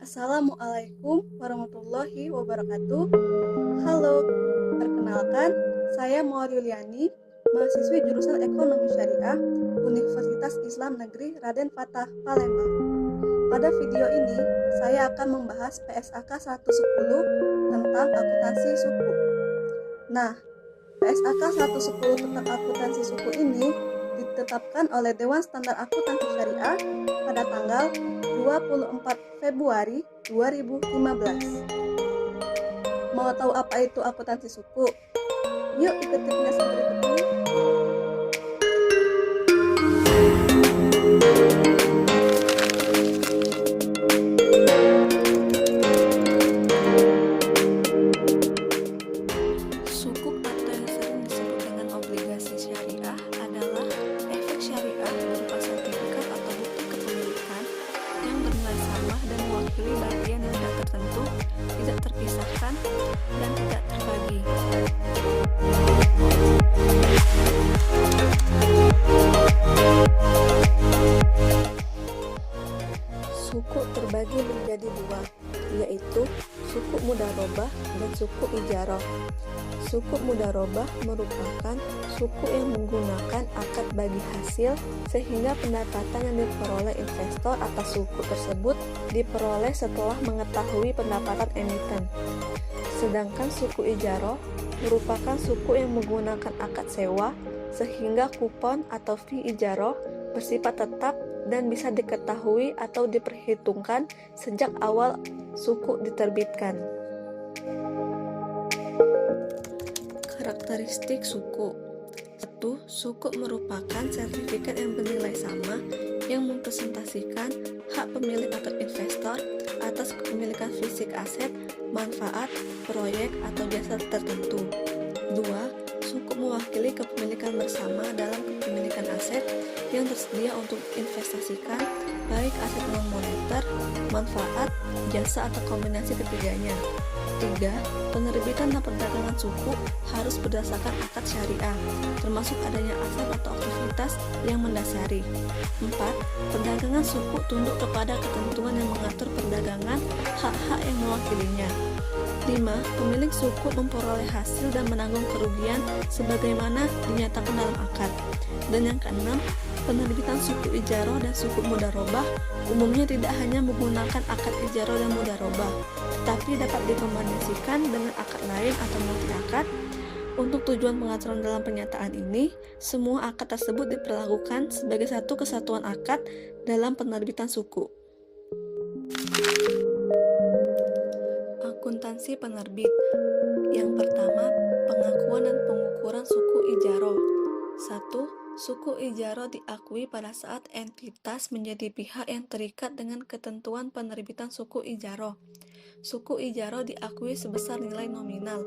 Assalamualaikum warahmatullahi wabarakatuh. Halo, perkenalkan, saya Mauriuliani, mahasiswi jurusan Ekonomi Syariah, Universitas Islam Negeri Raden Fatah, Palembang. Pada video ini, saya akan membahas PSAK 110 tentang akuntansi suku. Nah, PSAK 110 tentang akuntansi suku ini ditetapkan oleh Dewan Standar Akuntansi Syariah pada tanggal 24 Februari 2015. Mau tahu apa itu akuntansi suku? Yuk ikuti penjelasan berikut ini. Sukuk atau yang sering disebut dengan obligasi syariah adalah efek syariah berupa sertifikat atau bukti kepemilikan yang bernilai sama dan mewakili bagian yang tidak tertentu, tidak terpisahkan, dan tidak terbagi. Suku terbagi menjadi dua, yaitu suku mudharabah dan suku ijarah. Suku mudharabah merupakan suku yang menggunakan akad bagi hasil sehingga pendapatan yang diperoleh investor atas suku tersebut diperoleh setelah mengetahui pendapatan emiten. Sedangkan suku ijarah merupakan suku yang menggunakan akad sewa sehingga kupon atau fee ijarah bersifat tetap dan bisa diketahui atau diperhitungkan sejak awal suku diterbitkan. Karakteristik suku. 1. Suku merupakan sertifikat yang bernilai sama yang mempresentasikan hak pemilik atau investor atas kepemilikan fisik aset, manfaat, proyek, atau jasa tertentu. 2. Suku mewakili kepemilikan bersama dalam kepemilikan aset yang tersedia untuk investasikan, baik aset non-moneter, manfaat, jasa, atau kombinasi ketiganya. 3. Penerbitan dan perdagangan suku harus berdasarkan akad syariah, termasuk adanya aset atau aktivitas yang mendasari. 4. Perdagangan suku tunduk kepada ketentuan yang mengatur perdagangan hak-hak yang mewakilinya. 5. Pemilik suku memperoleh hasil dan menanggung kerugian sebagaimana dinyatakan dalam akad. Dan yang keenam, penerbitan suku ijarah dan suku mudharabah umumnya tidak hanya menggunakan akad ijarah dan mudharabah, tetapi dapat dikombinasikan dengan akad lain atau multi akad. Untuk tujuan pengaturan dalam pernyataan ini, semua akad tersebut diperlakukan sebagai satu kesatuan akad dalam penerbitan suku. Akuntansi penerbit. Yang pertama, pengakuan dan pengukuran suku ijarah. 1. Suku ijarah diakui pada saat entitas menjadi pihak yang terikat dengan ketentuan penerbitan suku ijarah. Suku ijarah diakui sebesar nilai nominal,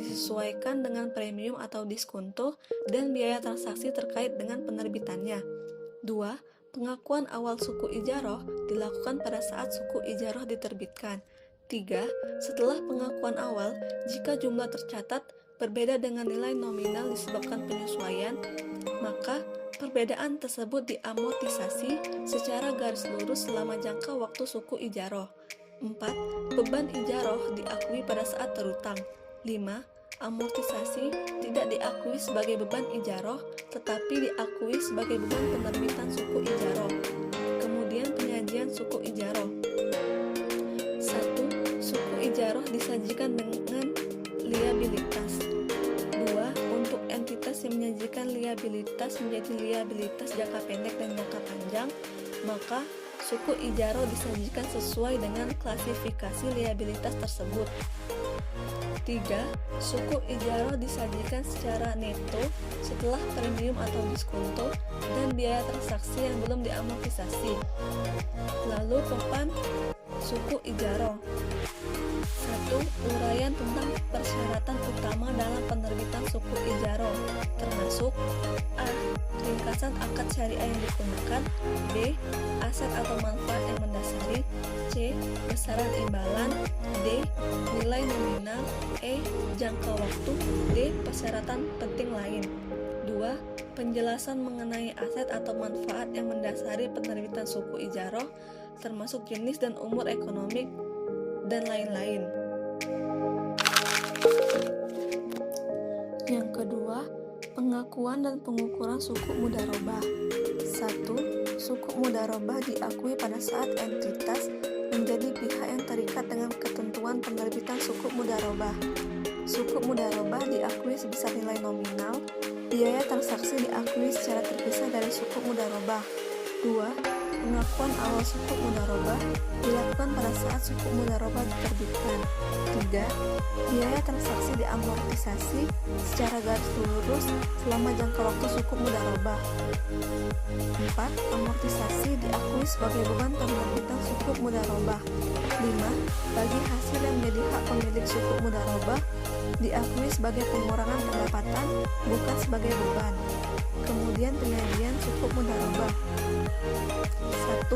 disesuaikan dengan premium atau diskonto dan biaya transaksi terkait dengan penerbitannya. 2. Pengakuan awal suku ijarah dilakukan pada saat suku ijarah diterbitkan. 3. Setelah pengakuan awal, jika jumlah tercatat berbeda dengan nilai nominal disebabkan penyesuaian, maka perbedaan tersebut diamortisasi secara garis lurus selama jangka waktu suku ijarah. 4. Beban ijarah diakui pada saat terutang. 5. Amortisasi tidak diakui sebagai beban ijarah, tetapi diakui sebagai beban penerbitan suku ijarah. Kemudian penyajian suku ijarah. 1. Suku ijarah disajikan dengan liabilitas. 2. Untuk entitas yang menyajikan liabilitas menjadi liabilitas jangka pendek dan jangka panjang, maka suku ijarah disajikan sesuai dengan klasifikasi liabilitas tersebut. 3. Suku ijarah disajikan secara neto setelah premium atau diskonto dan biaya transaksi yang belum diamortisasi. Lalu keempat, suku ijarah. 1. Uraian tentang persyaratan utama dalam penerbitan suku ijarah, termasuk A. Ringkasan akad syariah yang digunakan. B. Aset atau manfaat yang mendasari. C. Besaran imbalan. D. Nilai nominal. E. Jangka waktu. D. Persyaratan penting lain. 2. Penjelasan mengenai aset atau manfaat yang mendasari penerbitan suku ijarah termasuk jenis dan umur ekonomi, dan lain-lain. Yang kedua, pengakuan dan pengukuran suku mudharabah. 1. Suku mudharabah diakui pada saat entitas menjadi pihak yang terikat dengan ketentuan penerbitan suku mudharabah. Suku mudharabah diakui sebesar nilai nominal, biaya transaksi diakui secara terpisah dari suku mudharabah. 2. Pengakuan awal suku mudharabah dilakukan pada saat suku mudharabah diterbitkan. 3. Biaya transaksi diamortisasi secara garis lurus selama jangka waktu suku mudharabah. 4. Amortisasi diakui sebagai beban penerbitan suku mudharabah. 5. Bagi hasil yang menjadi hak pemilik suku mudharabah diakui sebagai pengurangan pendapatan, bukan sebagai beban. Kemudian penyajian suku mudharabah. 1.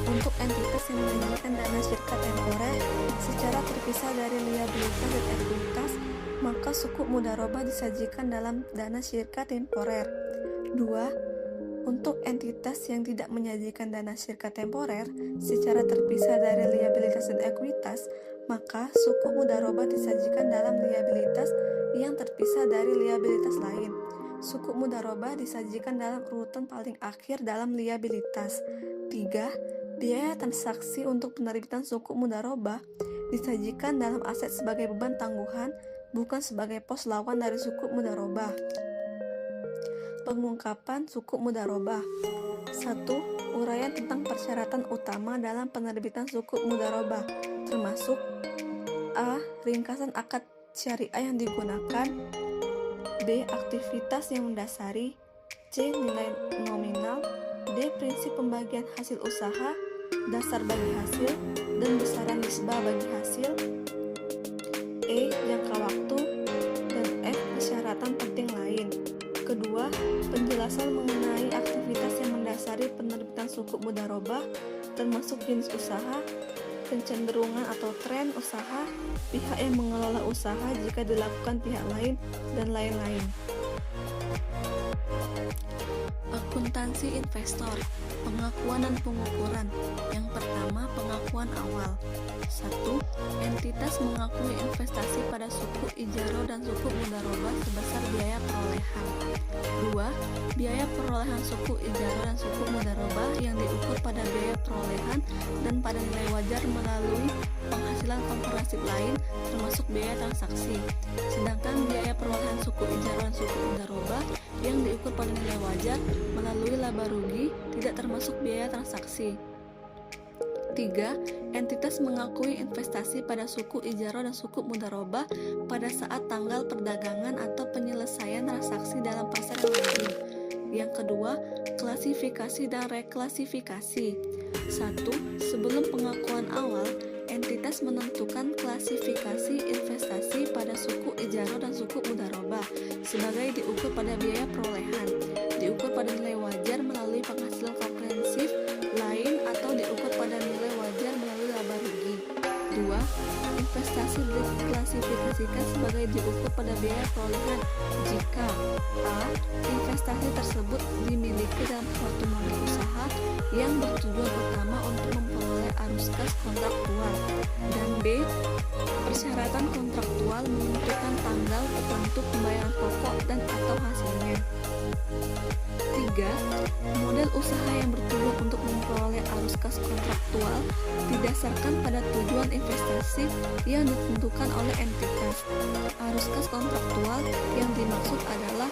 Untuk entitas yang menyajikan dana syirkat temporer secara terpisah dari liabilitas dan ekuitas, maka suku mudharabah disajikan dalam dana syirkat temporer. 2. Untuk entitas yang tidak menyajikan dana syirkat temporer secara terpisah dari liabilitas dan ekuitas, maka suku mudharabah disajikan dalam liabilitas yang terpisah dari liabilitas lain. Suku mudharabah disajikan dalam urutan paling akhir dalam liabilitas. 3. Biaya transaksi untuk penerbitan suku mudharabah disajikan dalam aset sebagai beban tangguhan, bukan sebagai pos lawan dari suku mudharabah. Pengungkapan suku mudharabah. 1. Uraian tentang persyaratan utama dalam penerbitan suku mudharabah, termasuk A. Ringkasan akad syariah yang digunakan, B. Aktivitas yang mendasari, C. Nilai nominal, D. Prinsip pembagian hasil usaha, dasar bagi hasil, dan besaran nisbah bagi hasil, E. Jangka waktu, dan F. Persyaratan penting lain. Kedua, penjelasan mengenai aktivitas yang mendasari penerbitan suku mudharabah, termasuk jenis usaha, kecenderungan atau tren usaha, pihak yang mengelola usaha jika dilakukan pihak lain, dan lain-lain. Akuntansi investor, pengakuan dan pengukuran. Yang pertama, pengakuan awal. 1. Entitas mengakui investasi pada suku ijaro dan suku mudharabah sebesar biaya perolehan. 2. Biaya perolehan suku ijaro dan suku mudharabah yang diukur pada biaya perolehan dan pada nilai wajar melalui penghasilan komprehensif lain, termasuk biaya transaksi. Sedangkan biaya perolehan suku ijaro dan suku mudharabah yang diukur pada nilai wajar melalui laba rugi tidak termasuk biaya transaksi. 3. Entitas mengakui investasi pada suku ijaro dan suku mudharabah pada saat tanggal perdagangan atau penyelesaian transaksi dalam pasar yang lazim. Yang kedua, klasifikasi dan reklasifikasi. 1. Sebelum pengakuan awal, entitas menentukan klasifikasi investasi pada suku ijaro dan suku mudharabah sebagai diukur pada biaya perolehan, diukur pada nilai wajar melalui penghasilan komprehensif lain, atau diukur pada nilai wajar melalui laba rugi. 2. Investasi diklasifikasikan sebagai diukur pada biaya perolehan jika A. Investasi tersebut dimiliki dalam suatu model usaha yang bertujuan utama untuk memperoleh arus kas kontraktual, dan B. Persyaratan kontraktual menentukan tanggal tertentu pembayaran pokok dan atau hasilnya. 3. Model usaha yang bertujuan untuk memperoleh arus kas kontraktual didasarkan pada tujuan investasi yang ditentukan oleh entitas. Arus kas kontraktual yang dimaksud adalah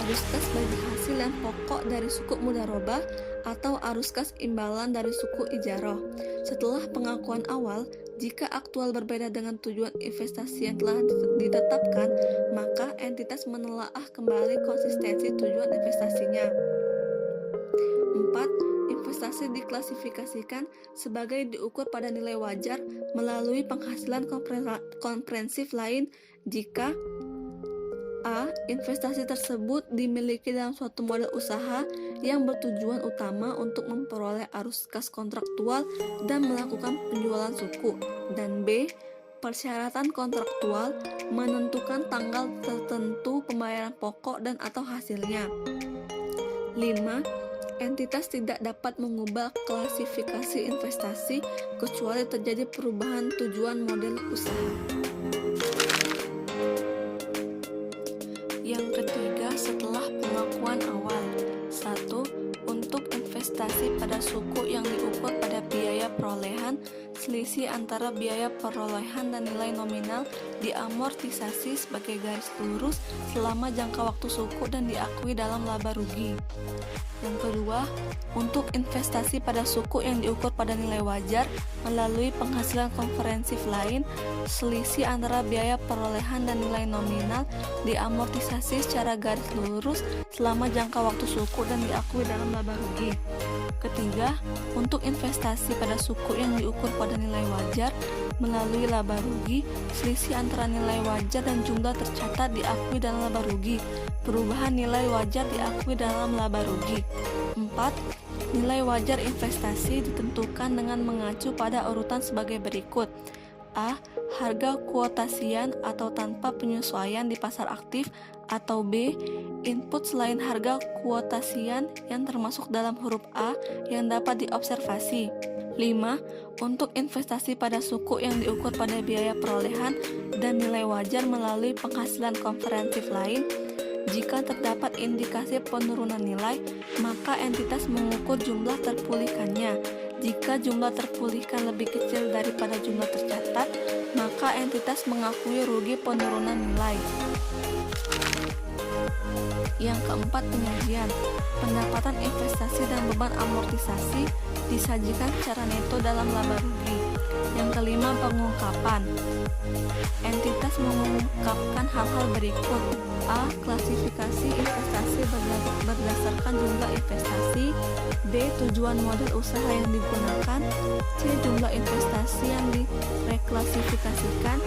arus kas bagi hasil yang pokok dari suku mudharabah atau arus kas imbalan dari suku ijaro. Setelah pengakuan awal, jika aktual berbeda dengan tujuan investasi yang telah ditetapkan, maka entitas menelaah kembali konsistensi tujuan investasinya. 4. Investasi diklasifikasikan sebagai diukur pada nilai wajar melalui penghasilan komprehensif lain jika A. Investasi tersebut dimiliki dalam suatu model usaha yang bertujuan utama untuk memperoleh arus kas kontraktual dan melakukan penjualan suku, dan B. Persyaratan kontraktual menentukan tanggal tertentu pembayaran pokok dan atau hasilnya. 5. entitas tidak dapat mengubah klasifikasi investasi kecuali terjadi perubahan tujuan model usaha. Yang ketiga, setelah pengakuan awal. 1. Untuk investasi pada suku yang diukur pada biaya perolehan, selisih antara biaya perolehan dan nilai nominal diamortisasi sebagai garis lurus selama jangka waktu suku dan diakui dalam laba rugi. Yang kedua, untuk investasi pada suku yang diukur pada nilai wajar melalui penghasilan komprehensif lain, selisih antara biaya perolehan dan nilai nominal diamortisasi secara garis lurus selama jangka waktu suku dan diakui dalam laba rugi. Ketiga, untuk investasi pada suku yang diukur pada nilai wajar melalui laba rugi, selisih antara nilai wajar dan jumlah tercatat diakui dalam laba rugi. Perubahan nilai wajar diakui dalam laba rugi. 4. Nilai wajar investasi ditentukan dengan mengacu pada urutan sebagai berikut. A. Harga kuotasian atau tanpa penyesuaian di pasar aktif, atau B. Input selain harga kuotasian yang termasuk dalam huruf A yang dapat diobservasi. 5. Untuk investasi pada suku yang diukur pada biaya perolehan dan nilai wajar melalui penghasilan komprehensif lain, jika terdapat indikasi penurunan nilai, maka entitas mengukur jumlah terpulihkannya. Jika jumlah terpulihkan lebih kecil daripada jumlah tercatat, maka entitas mengakui rugi penurunan nilai. Yang keempat, penyajian. Pendapatan investasi dan beban amortisasi disajikan secara neto dalam laba rugi. Yang kelima, pengungkapan. Entitas mengungkapkan hal-hal berikut. A. Klasifikasi investasi berdasarkan jumlah investasi. B. Tujuan model usaha yang digunakan. C. Jumlah investasi yang direklasifikasikan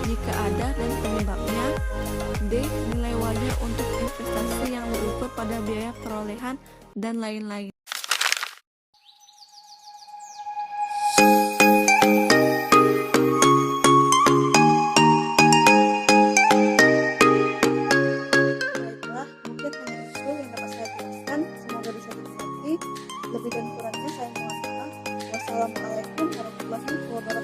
jika ada dan penyebabnya. D. Nilai wajar untuk investasi yang diukur pada biaya perolehan dan lain-lain. Lebih dan kurangnya saya mohon maaf. Wassalamualaikum warahmatullahi wabarakatuh.